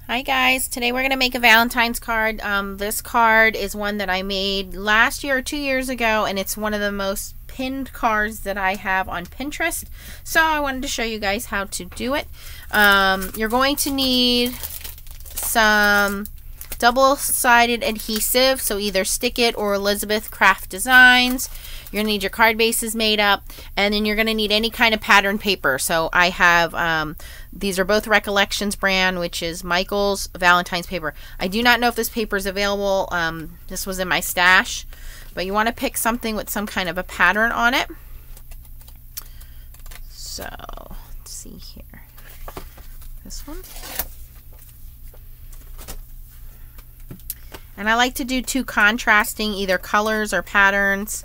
Hi guys, today we're going to make a Valentine's card. This card is one that I made last year or 2 years ago, and it's one of the most pinned cards that I have on Pinterest. So I wanted to show you guys how to do it. You're going to need some double-sided adhesive, so either Stick It or Elizabeth Craft Designs. You're going to need your card bases made up, and then you're going to need any kind of pattern paper. So I have, these are both Recollectins brand, which is Michael's Valentine's paper. I do not know if this paper is available. This was in my stash, but you want to pick something with some kind of a pattern on it. So let's see here. This one. And I like to do two contrasting either colors or patterns.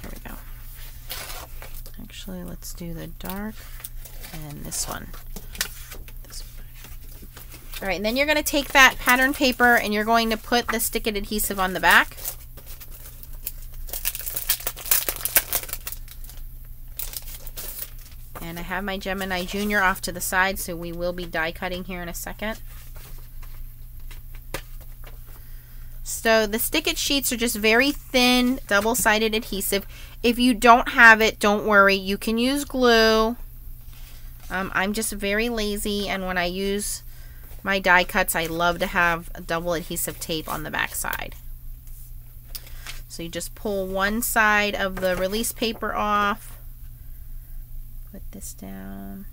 Here we go. Actually, let's do the dark and this one. All right, and then you're going to take that pattern paper and you're going to put the Stick It adhesive on the back. And I have my Gemini Junior off to the side, so we will be die cutting here in a second. So the Stick It sheets are just very thin, double-sided adhesive. If you don't have it, don't worry. You can use glue. I'm just very lazy, and when I use my die cuts, I love to have a double adhesive tape on the back side. So you just pull one side of the release paper off. Put this down.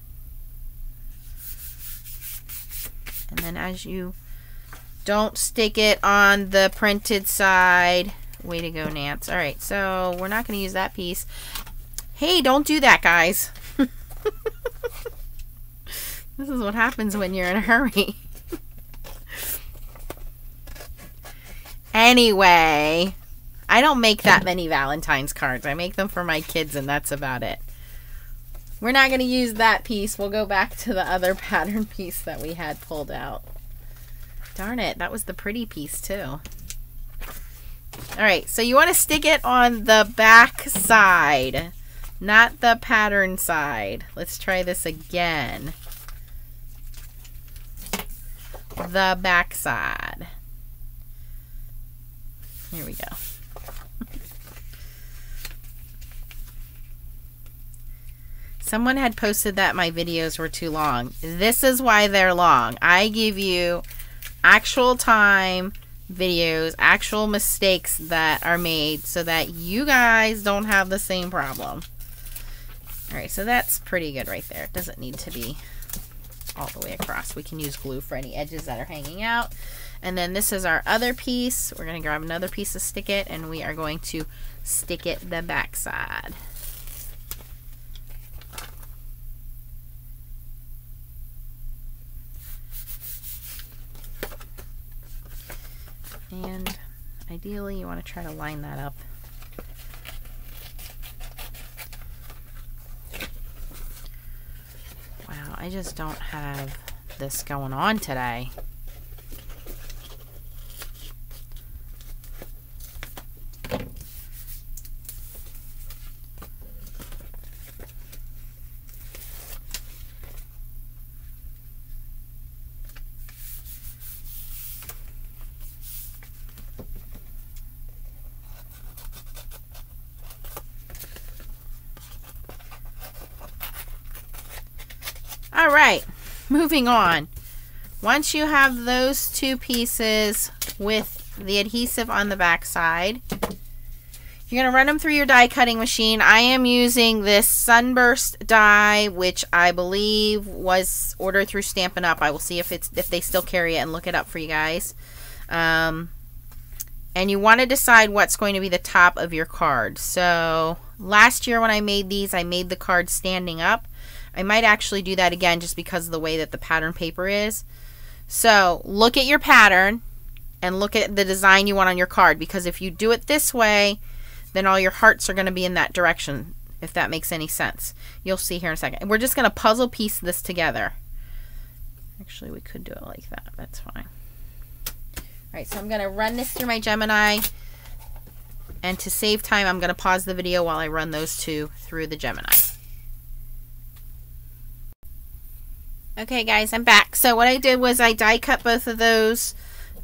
And then as you don't stick it on the printed side. Way to go, Nance. All right, so we're not going to use that piece. Hey, don't do that, guys. This is what happens when you're in a hurry. Anyway, I don't make that many Valentine's cards. I make them for my kids, and that's about it. We're not going to use that piece. We'll go back to the other pattern piece that we had pulled out. Darn it, that was the pretty piece too. Alright, so you want to stick it on the back side, not the pattern side. Let's try this again. The back side. Here we go. Someone had posted that my videos were too long. This is why they're long. I give you actual time videos, actual mistakes that are made so that you guys don't have the same problem. Alright, so that's pretty good right there. It doesn't need to be all the way across. We can use glue for any edges that are hanging out. And then this is our other piece. We're going to grab another piece of Stick It, and we are going to stick it the back side. And ideally you want to try to line that up. Wow, I just don't have this going on today. All right, moving on. Once you have those two pieces with the adhesive on the back side, you're going to run them through your die cutting machine. I am using this Sunburst die, which I believe was ordered through Stampin' Up. I will see if they still carry it and look it up for you guys. And you want to decide what's going to be the top of your card. So last year when I made these, I made the card standing up. I might actually do that again just because of the way that the pattern paper is. So look at your pattern and look at the design you want on your card, because if you do it this way, then all your hearts are going to be in that direction, if that makes any sense. You'll see here in a second. We're just going to puzzle piece this together. Actually, we could do it like that. That's fine. All right, so I'm going to run this through my Gemini. And to save time, I'm going to pause the video while I run those two through the Gemini. Okay guys, I'm back. So what I did was I die cut both of those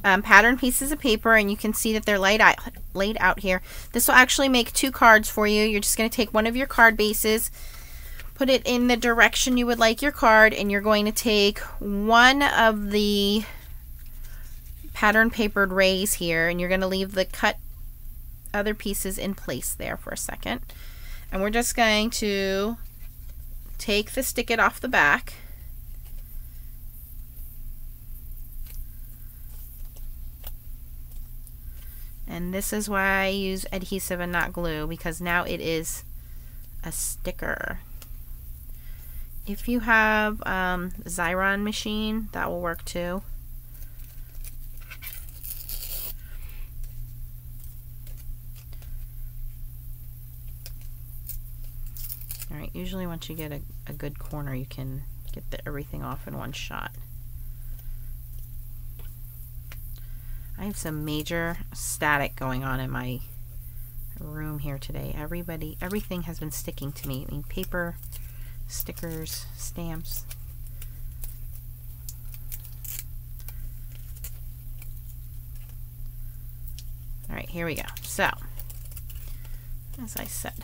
pattern pieces of paper, and you can see that they're laid out here. This will actually make 2 cards for you. You're just going to take one of your card bases, put it in the direction you would like your card, and you're going to take one of the pattern papered rays here, and you're going to leave the cut other pieces in place there for a second. And we're just going to take the stick it off the back. And this is why I use adhesive and not glue, because now it is a sticker. If you have Xyron machine, that will work too. Alright, usually once you get a good corner, you can get everything off in one shot. I have some major static going on in my room here today. Everything has been sticking to me. I mean, paper, stickers, stamps. Alright, here we go. So, as I said.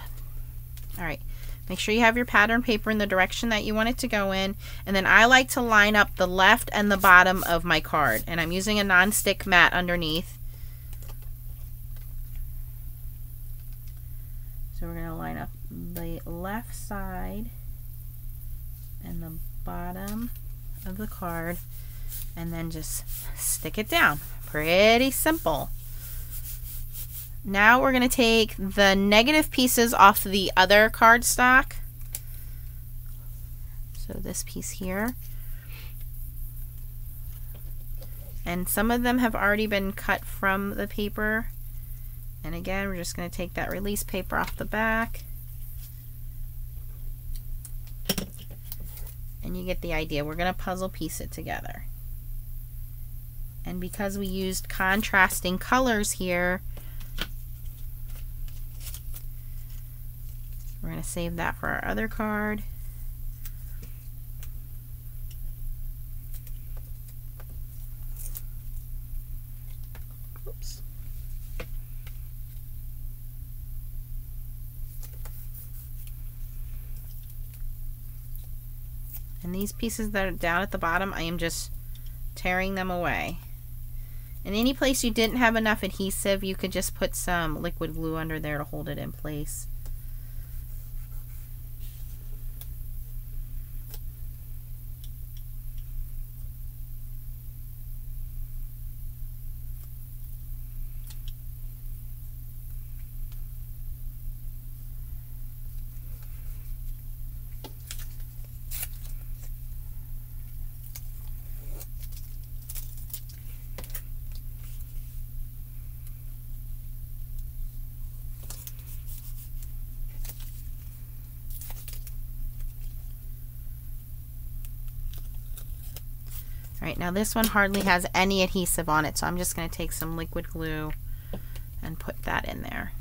Alright, make sure you have your pattern paper in the direction that you want it to go in. And then I like to line up the left and the bottom of my card. And I'm using a non-stick mat underneath. So we're going to line up the left side and the bottom of the card, and then just stick it down. Pretty simple. Now we're going to take the negative pieces off the other cardstock. So this piece here. And some of them have already been cut from the paper. And again, we're just going to take that release paper off the back. And you get the idea. We're going to puzzle piece it together. And because we used contrasting colors here, we're going to save that for our other card. Oops. And these pieces that are down at the bottom, I am just tearing them away. In any place you didn't have enough adhesive, you could just put some liquid glue under there to hold it in place. Alright, now this one hardly has any adhesive on it, so I'm just going to take some liquid glue and put that in there.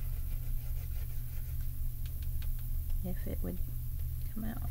If it would come out.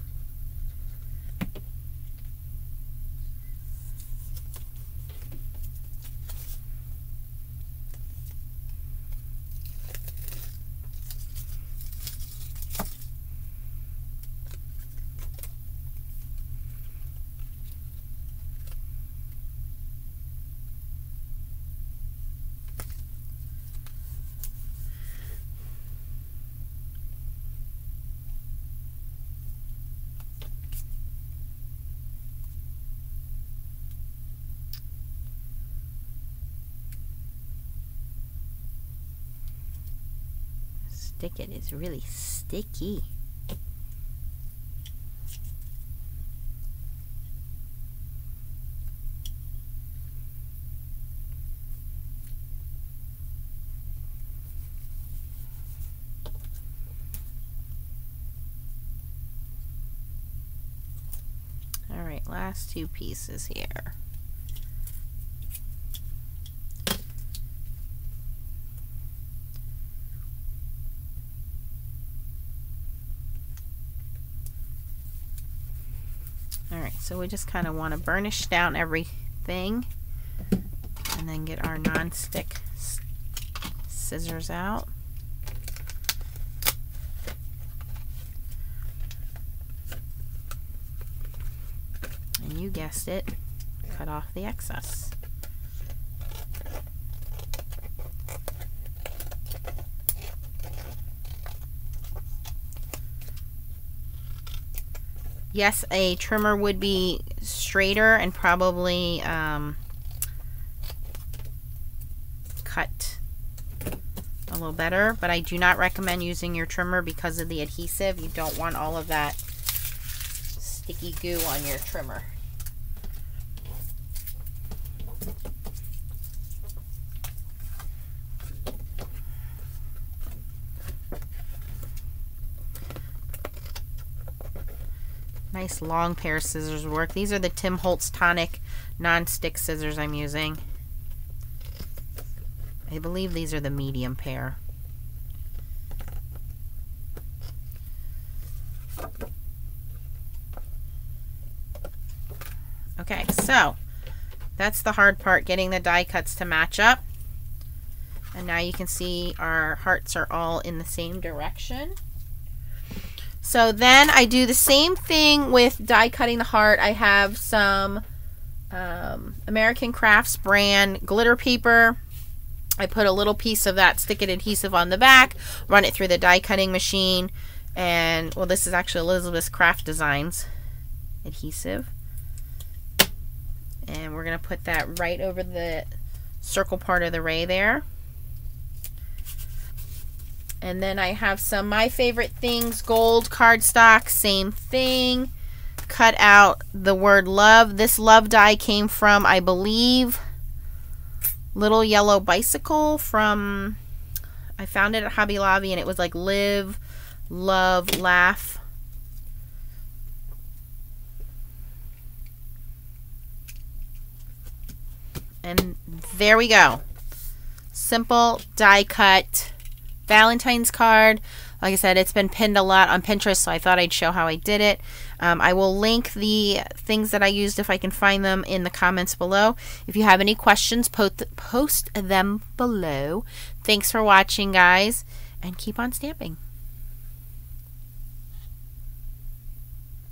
Stick it is really sticky. All right, last 2 pieces here. Alright, so we just kind of want to burnish down everything and then get our non-stick scissors out. And you guessed it, cut off the excess. Yes, a trimmer would be straighter and probably cut a little better, but I do not recommend using your trimmer because of the adhesive. You don't want all of that sticky goo on your trimmer. Nice long pair of scissors work. These are the Tim Holtz Tonic non-stick scissors I'm using. I believe these are the medium pair. Okay, so that's the hard part, getting the die cuts to match up. And now you can see our hearts are all in the same direction. So then I do the same thing with die cutting the heart. I have some American Crafts brand glitter paper. I put a little piece of that stick it adhesive on the back, run it through the die cutting machine, and well, this is actually Elizabeth's Craft Designs adhesive. And we're going to put that right over the circle part of the ray there. And then I have some My Favorite Things gold cardstock, same thing. Cut out the word love. This love die came from, I believe, Little Yellow Bicycle from, I found it at Hobby Lobby, and it was like live, love, laugh. And there we go. Simple die cut Valentine's card. Like I said, it's been pinned a lot on Pinterest, so I thought I'd show how I did it. I will link the things that I used if I can find them in the comments below. If you have any questions, post them below. Thanks for watching, guys, and keep on stamping.